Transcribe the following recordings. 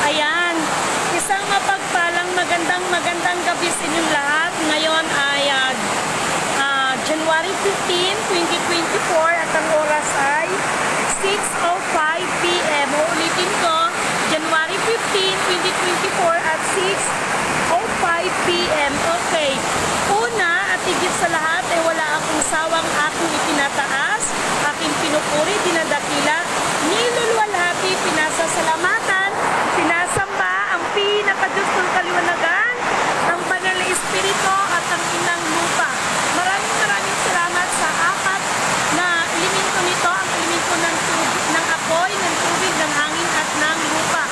Ayan, isang mapagpalang magandang gabi sa inyong lahat. Ngayon ay January 15, 2024 at ang oras ay 6:05 PM. Uulitin ko, January 15, 2024 at 6:05 PM. Okay, una at higit sa lahat ay wala akong sawang aking itinataas, aking pinupuri, dinadakila, niluluwalhati, pinasasalamatan, pinasamba ang pinakadiyos ng kaliwanagan, ang banal na espiritu at ang inang lupa. Maraming salamat sa apat na elemento nito, ang elemento ng apoy, ng tubig, ng hangin at ng lupa.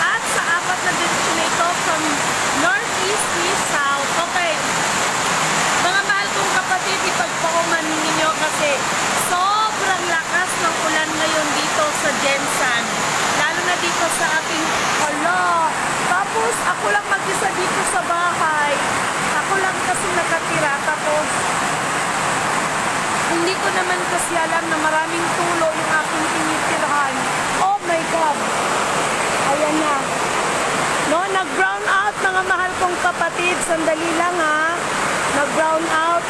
At sa apat na direksyon na ito from north, east, south. Okay. Mga mahal kong kapatid, ipagpakuman ninyo kasi sobrang lakas ng ulan ngayon dito sa Jensan. Lalo na dito sa ating Tapos ako lang mag-isa dito sa bahay. Ako lang kasi nakatira. Tapos hindi ko naman kasi alam na maraming tulo yung aking tinitirahan. Oh my God! Ayan na. No, nag-brown out mga mahal kong kapatid. Sandali lang ha. Nag-brown out.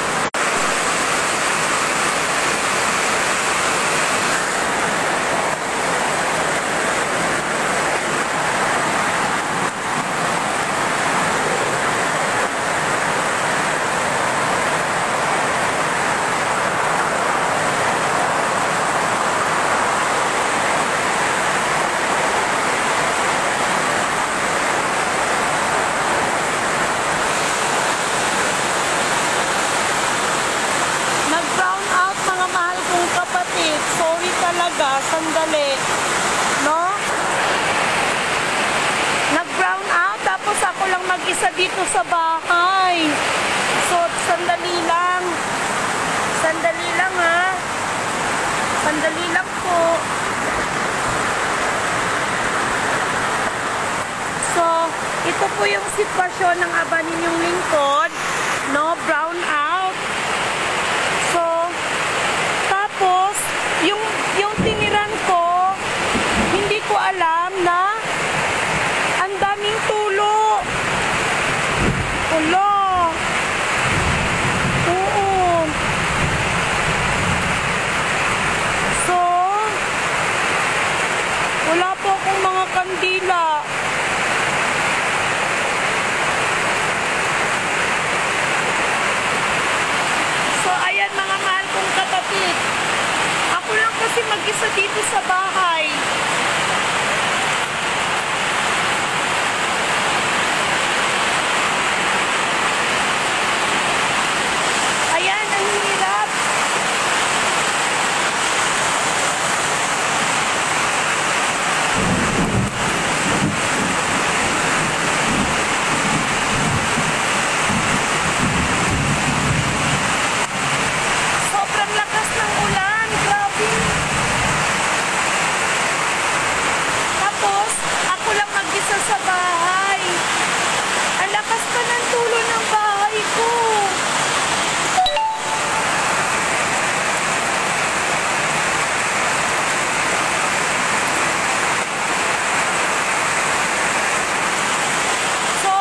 Sandali. No? Nag-brown out tapos ako lang mag-isa dito sa bahay. So, sandali lang. Sandali lang ha. Sandali lang po. So, ito po yung sitwasyon ng aba ninyong lingkod. No? Brown out. So, tapos, yung tiniran ko, hindi ko alam na ang daming tulo. Ulo. Oo. So, wala po akong mga kandila. So, ayan mga mahal kong kapatid. Ako lang kasi mag-isa dito sa bahay. Ayan, ang hirap. Sobrang lakas ng ulan. Grabe. Tapos, ako lang mag-isa sa bahay. Ang lakas pa ng tulo ng bahay ko. So,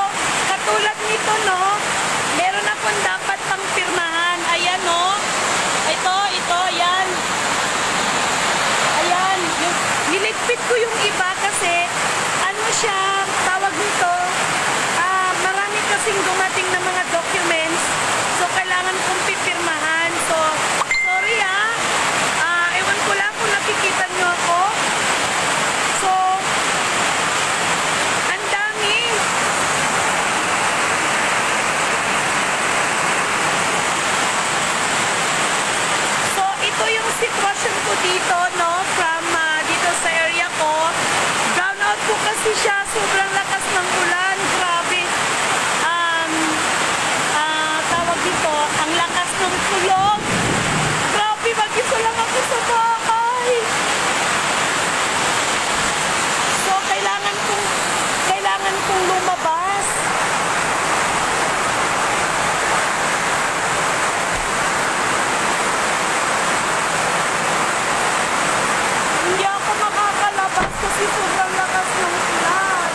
katulad nito, no, meron akong dapat pang pirmahan. Ayan, no. Ito, yan. Ayan, niligpit ko yung iba kasi, ano siya, tawag nito, marami kasing dumating na mga documents, so kailangan kong pipirmahan. So, sorry ewan ko lang kung nakikita nyo ako. So, ang dami. So, ito yung sitwasyon ko dito, no, from dito sa area ko. Brown out po kasi siya, sobrang lakas ng ulan, grabe. Tawag dito, ang lakas ng tulog. Grabe, mag-isa lang ako sa bahay. So, kailangan kong lumabas. Hindi ako makakalabas kasi sobrang lakas ng ulan.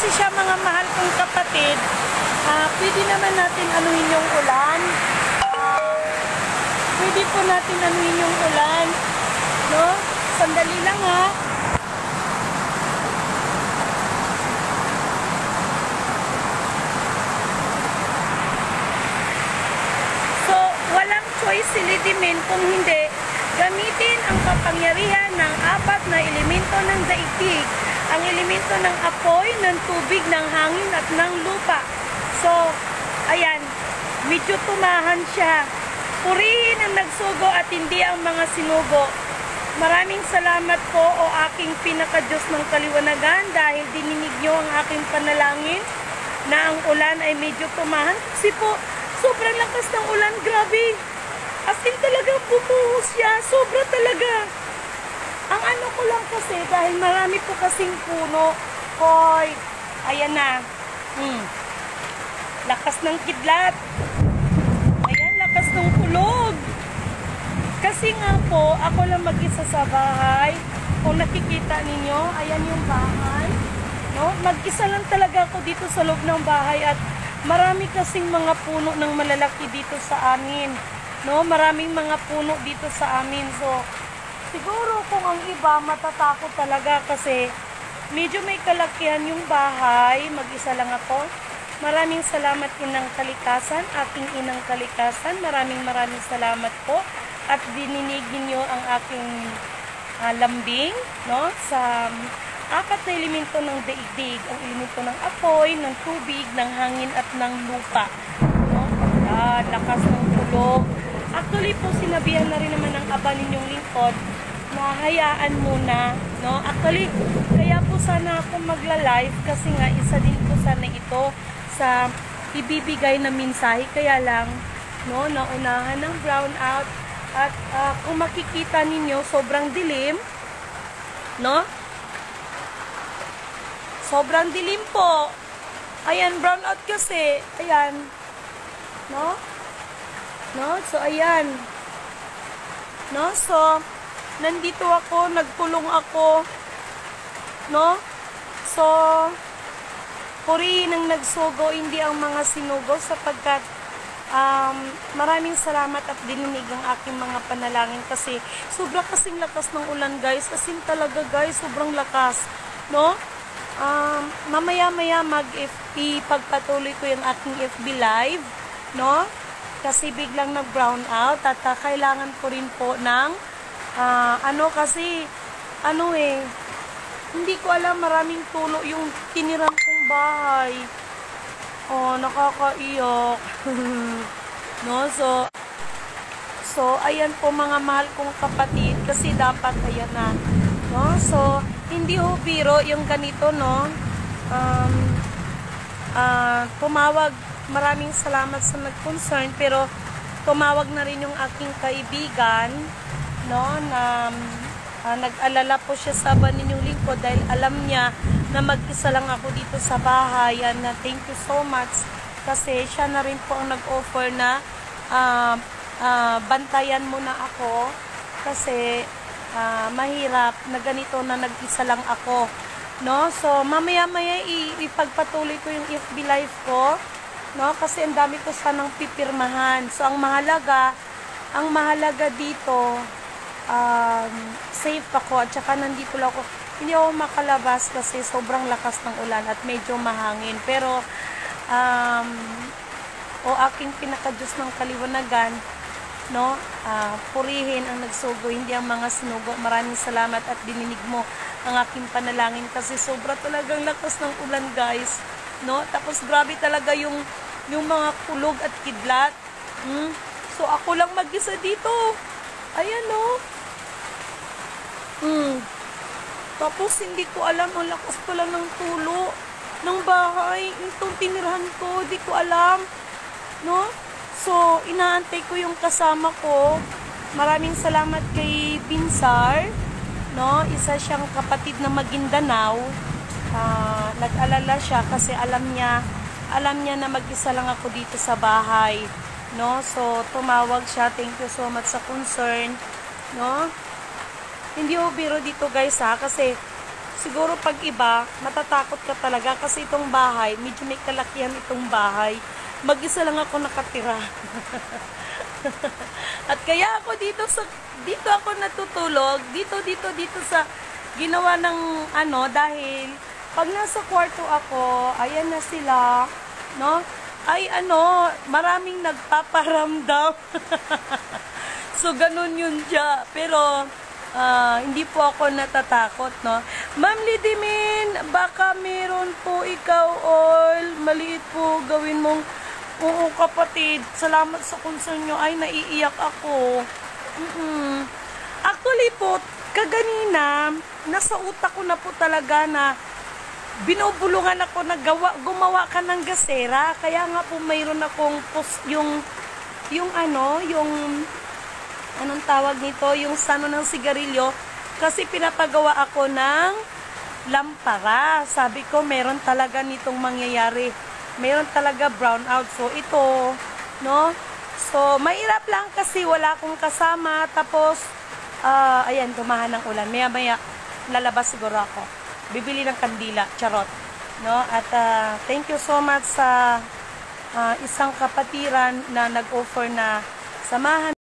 kasi siya, mga mahal kong kapatid, pwede naman natin anuhin yung ulan. Pwede po natin anuhin yung ulan. No? Sandali lang ha. So, walang choice si Lidimen kung hindi gamitin ang kapangyarihan ng apat na elemento ng daigdig. Ang elemento ng apoy, ng tubig, ng hangin at ng lupa. So, ayan, medyo tumahan siya. Purihin ang nagsugo at hindi ang mga sinugo. Maraming salamat po o aking pinaka-Diyos ng kaliwanagan dahil dininig niyo ang aking panalangin na ang ulan ay medyo tumahan. Kasi po, sobrang lakas ng ulan, grabe. As in talagang bumuhos siya, sobra talaga. Ang ano ko lang kasi, dahil marami po kasing puno, hoy, ayan na. Lakas ng kidlat. Ayan, lakas ng kulog. Kasi nga po, ako lang mag-isa sa bahay. Kung nakikita ninyo, ayan yung bahay. No? Mag-isa lang talaga ako dito sa loob ng bahay at marami kasing mga puno ng malalaki dito sa amin. No? Maraming mga puno dito sa amin. So, siguro kung ang iba matatakot talaga kasi medyo may kalakihan yung bahay, mag-isa lang ako. Maraming salamat Inang Kalikasan, aking Inang Kalikasan. Maraming salamat po at dininigin nyo ang aking lambing, no? Sa apat na elemento ng daigdig, ang elemento ng apoy, ng tubig, ng hangin at ng lupa. No? Lakas ng kulog. Actually po, sinabihan na rin naman ng aba ninyong lingkod na hayaan muna, no? Actually, kaya po sana ako magla-live kasi nga isa din po sana ito sa ibibigay na mensahe. Kaya lang, no, naunahan ng brownout at kung makikita ninyo, sobrang dilim, no? Sobrang dilim po. Ayan, brownout kasi. Ayan. No? No? So, ayan. No? So, nandito ako, nagpulong ako. No? So, purihin ang nagsugo, hindi ang mga sinugo sapagkat maraming salamat at dininig ang aking mga panalangin kasi sobrang kasing lakas ng ulan, guys. As in talaga, guys, sobrang lakas. No? Mamaya-maya ipagpatuloy ko yung aking FB live, no? Kasi biglang nag-brown out at kailangan ko rin po ng kasi hindi ko alam, maraming tulo yung tiniran kong bahay. Oh, nakakaiyak. No, so ayan po mga mahal kong kapatid kasi dapat ayan na. No, so hindi ho biro yung ganito, no? Tumawag, maraming salamat sa nag-concern, pero tumawag na rin yung aking kaibigan, no, na nag-alala po siya sa ninyong lingkod dahil alam niya na mag-isa lang ako dito sa bahay. And thank you so much kasi siya na rin po ang nag-offer na bantayan mo na ako kasi mahirap na ganito na nag-isa lang ako, no? So mamaya-maya ipagpatuloy ko yung FB live ko, no? Kasi ang dami ko sanang pipirmahan. So ang mahalaga dito, safe ako at saka nandito lang ako. Hindi ako makalabas kasi sobrang lakas ng ulan at medyo mahangin. Pero aking pinaka-Diyos ng kaliwanagan, no? Purihin ang nagsugo, hindi ang mga sinugo. Maraming salamat at dininig mo ang aking panalangin kasi sobra talagang lakas ng ulan, guys, no? Tapos grabe talaga yung mga kulog at kidlat. So ako lang mag-isa dito. Ayan, no? Tapos hindi ko alam, ang lakas pala ng tulo ng bahay. Itong tinirahan ko, hindi ko alam, no? So, inaantay ko yung kasama ko. Maraming salamat kay Binsar, no? Isa siyang kapatid na Maguindanao. Nag-alala siya kasi alam niya na mag-isa lang ako dito sa bahay, no? So, tumawag siya. Thank you so much sa concern, no? Hindi ho biro dito, guys, ha? Kasi siguro pag iba, matatakot ka talaga kasi itong bahay, medyo may kalakihan itong bahay. Mag-isa lang ako nakatira. At kaya ako dito ako natutulog, dito sa ginawa ng dahil pag nasa kwarto ako, ayan na sila, no? Ay maraming nagpaparamdam. So ganun yun siya. Pero hindi po ako natatakot, no? Ma'am Lidimin, baka meron po ikaw oil, maliit po gawin mong. Oo, kapatid, salamat sa concern nyo. Ay, naiiyak ako. Actually po, kaganina, nasa utak ko na po talaga na binubulungan ako na gumawa ka ng gasera. Kaya nga po mayroon akong anong tawag nito? Yung sano ng sigarilyo. Kasi pinapagawa ako ng lampara. Sabi ko, meron talaga nitong mangyayari. Meron talaga brown out. So, ito, no? So, mahirap lang kasi wala akong kasama. Tapos, ayan, dumahan ng ulan. Maya-maya, lalabas siguro ako. Bibili ng kandila. Charot. No? At, thank you so much sa isang kapatiran na nag-offer na samahan